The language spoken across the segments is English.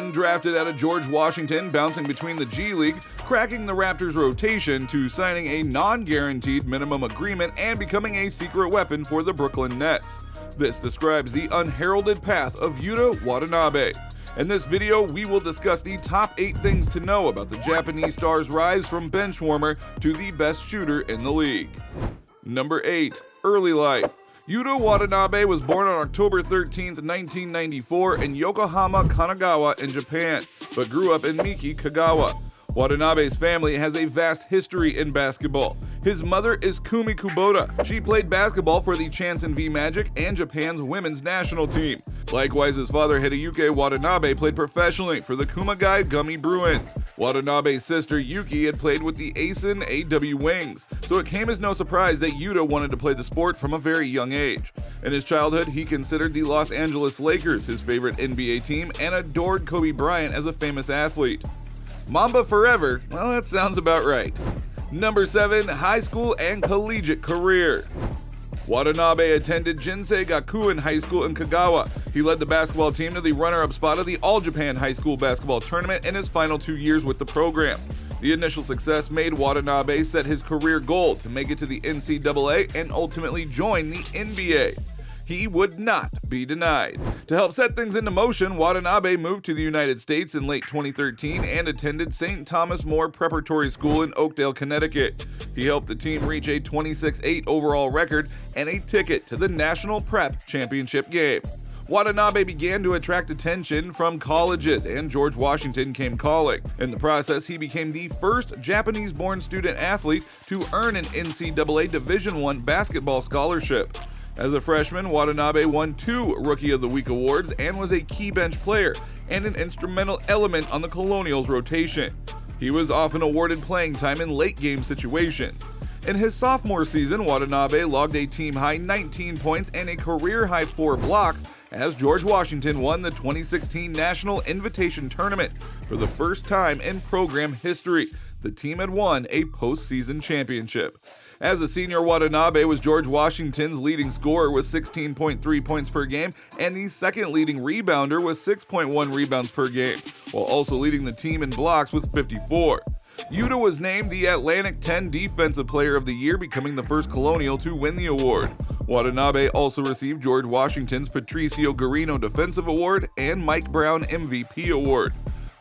Undrafted out of George Washington, bouncing between the G League, cracking the Raptors' rotation to signing a non-guaranteed minimum agreement and becoming a secret weapon for the Brooklyn Nets. This describes the unheralded path of Yuta Watanabe. In this video, we will discuss the top 8 things to know about the Japanese star's rise from bench warmer to the best shooter in the league. Number 8. Early life. Yuta Watanabe was born on October 13, 1994 in Yokohama, Kanagawa in Japan, but grew up in Miki, Kagawa. Watanabe's family has a vast history in basketball. His mother is Kumi Kubota. She played basketball for the Chanson V Magic and Japan's women's national team. Likewise, his father Hideyuki Watanabe played professionally for the Kumagai Gummy Bruins. Watanabe's sister Yuki had played with the Asen AW Wings, so it came as no surprise that Yuta wanted to play the sport from a very young age. In his childhood, he considered the Los Angeles Lakers his favorite NBA team and adored Kobe Bryant as a famous athlete. Mamba forever? Well, that sounds about right. Number 7. High school and collegiate career. Watanabe attended Jinsei Gakuen High School in Kagawa. He led the basketball team to the runner-up spot of the All-Japan High School Basketball Tournament in his final 2 years with the program. The initial success made Watanabe set his career goal to make it to the NCAA and ultimately join the NBA. He would not be denied. To help set things into motion, Watanabe moved to the United States in late 2013 and attended St. Thomas More Preparatory School in Oakdale, Connecticut. He helped the team reach a 26-8 overall record and a ticket to the National Prep Championship game. Watanabe began to attract attention from colleges, and George Washington came calling. In the process, he became the first Japanese-born student athlete to earn an NCAA Division I basketball scholarship. As a freshman, Watanabe won 2 Rookie of the Week awards and was a key bench player and an instrumental element on the Colonials' rotation. He was often awarded playing time in late-game situations. In his sophomore season, Watanabe logged a team-high 19 points and a career-high 4 blocks as George Washington won the 2016 National Invitation Tournament for the first time in program history. The team had won a postseason championship. As a senior, Watanabe was George Washington's leading scorer with 16.3 points per game, and the second leading rebounder with 6.1 rebounds per game, while also leading the team in blocks with 54. Yuta was named the Atlantic 10 Defensive Player of the Year, becoming the first Colonial to win the award. Watanabe also received George Washington's Patricio Garino Defensive Award and Mike Brown MVP Award,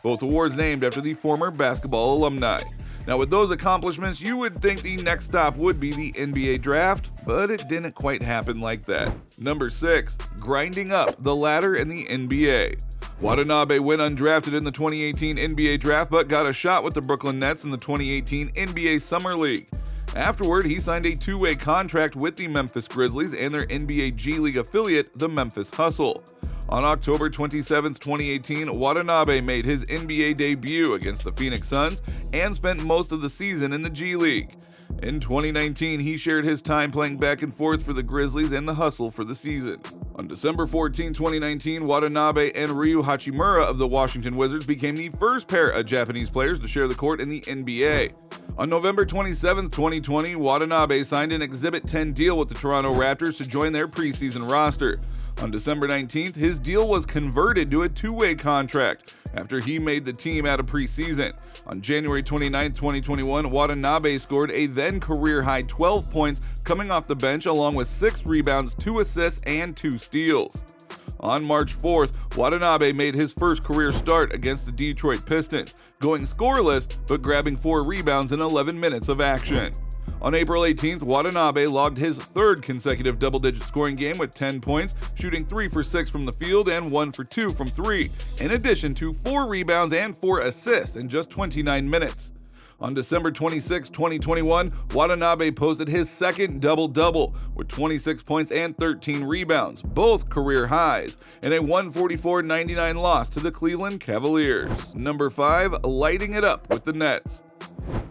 both awards named after the former basketball alumni. Now, with those accomplishments, you would think the next stop would be the NBA draft, but it didn't quite happen like that. Number 6. Grinding up the ladder in the NBA. Watanabe went undrafted in the 2018 NBA draft, but got a shot with the Brooklyn Nets in the 2018 NBA Summer League. Afterward, he signed a 2-way contract with the Memphis Grizzlies and their NBA G League affiliate, the Memphis Hustle. On October 27, 2018, Watanabe made his NBA debut against the Phoenix Suns and spent most of the season in the G League. In 2019, he shared his time playing back and forth for the Grizzlies and the Hustle for the season. On December 14, 2019, Watanabe and Ryu Hachimura of the Washington Wizards became the first pair of Japanese players to share the court in the NBA. On November 27, 2020, Watanabe signed an Exhibit 10 deal with the Toronto Raptors to join their preseason roster. On December 19th, his deal was converted to a 2-way contract after he made the team out of preseason. On January 29, 2021, Watanabe scored a then career-high 12 points coming off the bench along with 6 rebounds, 2 assists, and 2 steals. On March 4th, Watanabe made his first career start against the Detroit Pistons, going scoreless but grabbing 4 rebounds in 11 minutes of action. On April 18th, Watanabe logged his 3rd consecutive double-digit scoring game with 10 points, shooting 3 for 6 from the field and 1 for 2 from 3, in addition to 4 rebounds and 4 assists in just 29 minutes. On December 26, 2021, Watanabe posted his 2nd double-double with 26 points and 13 rebounds, both career highs, in a 144-99 loss to the Cleveland Cavaliers. Number 5. Lighting it up with the Nets.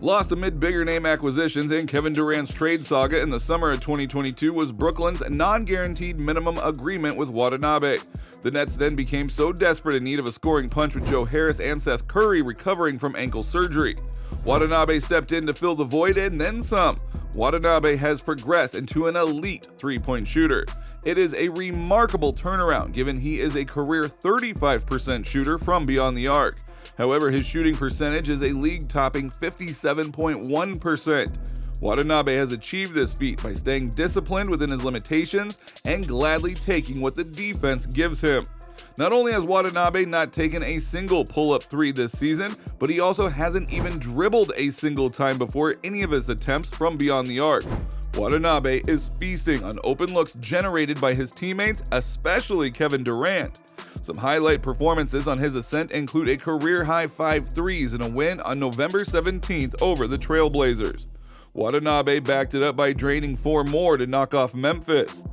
Lost amid bigger name acquisitions and Kevin Durant's trade saga in the summer of 2022 was Brooklyn's non-guaranteed minimum agreement with Watanabe. The Nets then became so desperate in need of a scoring punch with Joe Harris and Seth Curry recovering from ankle surgery. Watanabe stepped in to fill the void and then some. Watanabe has progressed into an elite three-point shooter. It is a remarkable turnaround given he is a career 35% shooter from beyond the arc. However, his shooting percentage is a league-topping 57.1%. Watanabe has achieved this feat by staying disciplined within his limitations and gladly taking what the defense gives him. Not only has Watanabe not taken a single pull-up three this season, but he also hasn't even dribbled a single time before any of his attempts from beyond the arc. Watanabe is feasting on open looks generated by his teammates, especially Kevin Durant. Some highlight performances on his ascent include a career-high 5 threes in a win on November 17th over the Trailblazers. Watanabe backed it up by draining 4 more to knock off Memphis.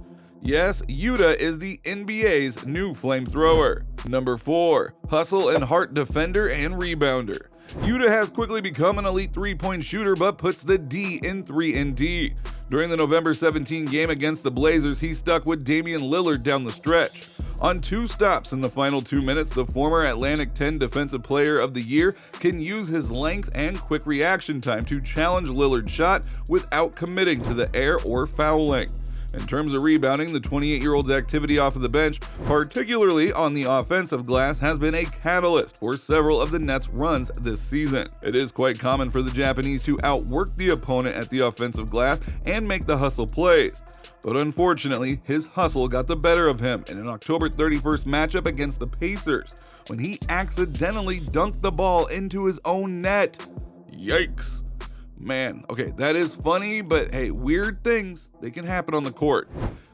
Yes, Yuta is the NBA's new flamethrower. Number 4, hustle and heart defender and rebounder. Yuta has quickly become an elite three-point shooter but puts the D in 3&D. During the November 17 game against the Blazers, he stuck with Damian Lillard down the stretch. On 2 stops in the final 2 minutes, the former Atlantic 10 Defensive Player of the Year can use his length and quick reaction time to challenge Lillard's shot without committing to the air or fouling. In terms of rebounding, the 28-year-old's activity off of the bench, particularly on the offensive glass, has been a catalyst for several of the Nets' runs this season. It is quite common for the Japanese to outwork the opponent at the offensive glass and make the hustle plays. But unfortunately, his hustle got the better of him in an October 31st matchup against the Pacers, when he accidentally dunked the ball into his own net. Yikes. Man, okay, that is funny, but hey, weird things, they can happen on the court.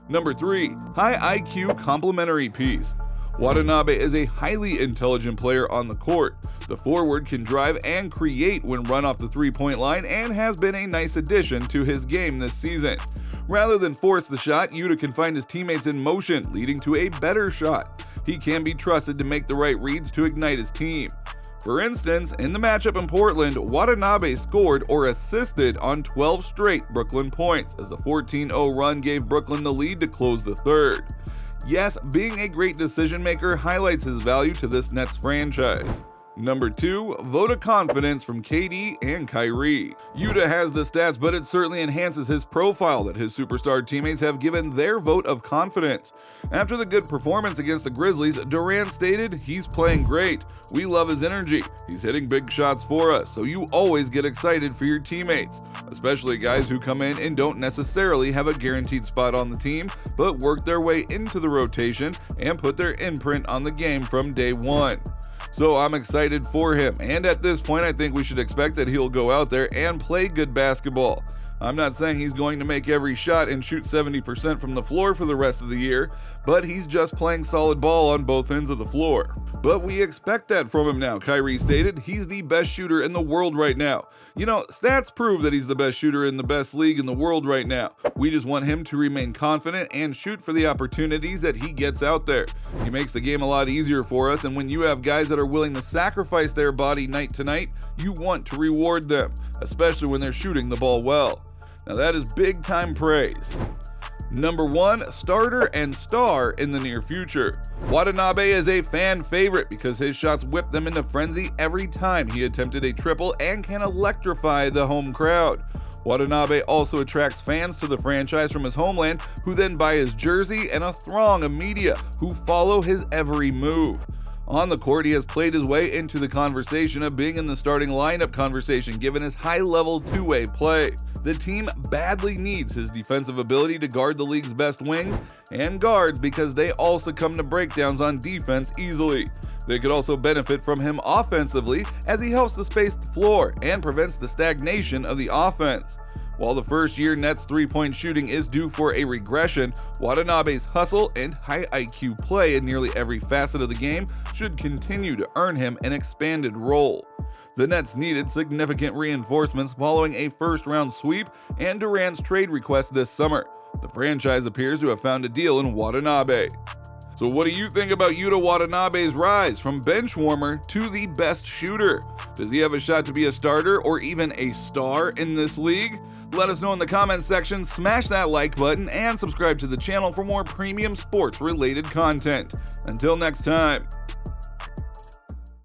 Number 3, high IQ complementary piece. Watanabe is a highly intelligent player on the court. The forward can drive and create when run off the three-point line and has been a nice addition to his game this season. Rather than force the shot, Yuta can find his teammates in motion, leading to a better shot. He can be trusted to make the right reads to ignite his team. For instance, in the matchup in Portland, Watanabe scored or assisted on 12 straight Brooklyn points, as the 14-0 run gave Brooklyn the lead to close the third. Yes, being a great decision maker highlights his value to this Nets franchise. Number 2, vote of confidence from KD and Kyrie. Yuta has the stats, but it certainly enhances his profile that his superstar teammates have given their vote of confidence. After the good performance against the Grizzlies, Durant stated, "He's playing great. We love his energy. He's hitting big shots for us, so you always get excited for your teammates, especially guys who come in and don't necessarily have a guaranteed spot on the team, but work their way into the rotation and put their imprint on the game from day one." So I'm excited for him, and at this point I think we should expect that he'll go out there and play good basketball. I'm not saying he's going to make every shot and shoot 70% from the floor for the rest of the year, but he's just playing solid ball on both ends of the floor. But we expect that from him now, Kyrie stated. He's the best shooter in the world right now. You know, stats prove that he's the best shooter in the best league in the world right now. We just want him to remain confident and shoot for the opportunities that he gets out there. He makes the game a lot easier for us, and when you have guys that are willing to sacrifice their body night to night, you want to reward them, especially when they're shooting the ball well. Now that is big time praise. Number 1, starter and star in the near future. Watanabe is a fan favorite because his shots whip them into frenzy every time he attempted a triple and can electrify the home crowd. Watanabe also attracts fans to the franchise from his homeland who then buy his jersey and a throng of media who follow his every move. On the court, he has played his way into the conversation of being in the starting lineup conversation given his high-level two-way play. The team badly needs his defensive ability to guard the league's best wings and guards because they all succumb to breakdowns on defense easily. They could also benefit from him offensively as he helps to space the floor and prevents the stagnation of the offense. While the first-year Nets three-point shooting is due for a regression, Watanabe's hustle and high IQ play in nearly every facet of the game should continue to earn him an expanded role. The Nets needed significant reinforcements following a first-round sweep and Durant's trade request this summer. The franchise appears to have found a deal in Watanabe. So what do you think about Yuta Watanabe's rise from bench warmer to the best shooter? Does he have a shot to be a starter or even a star in this league? Let us know in the comments section, smash that like button, and subscribe to the channel for more premium sports related content. Until next time.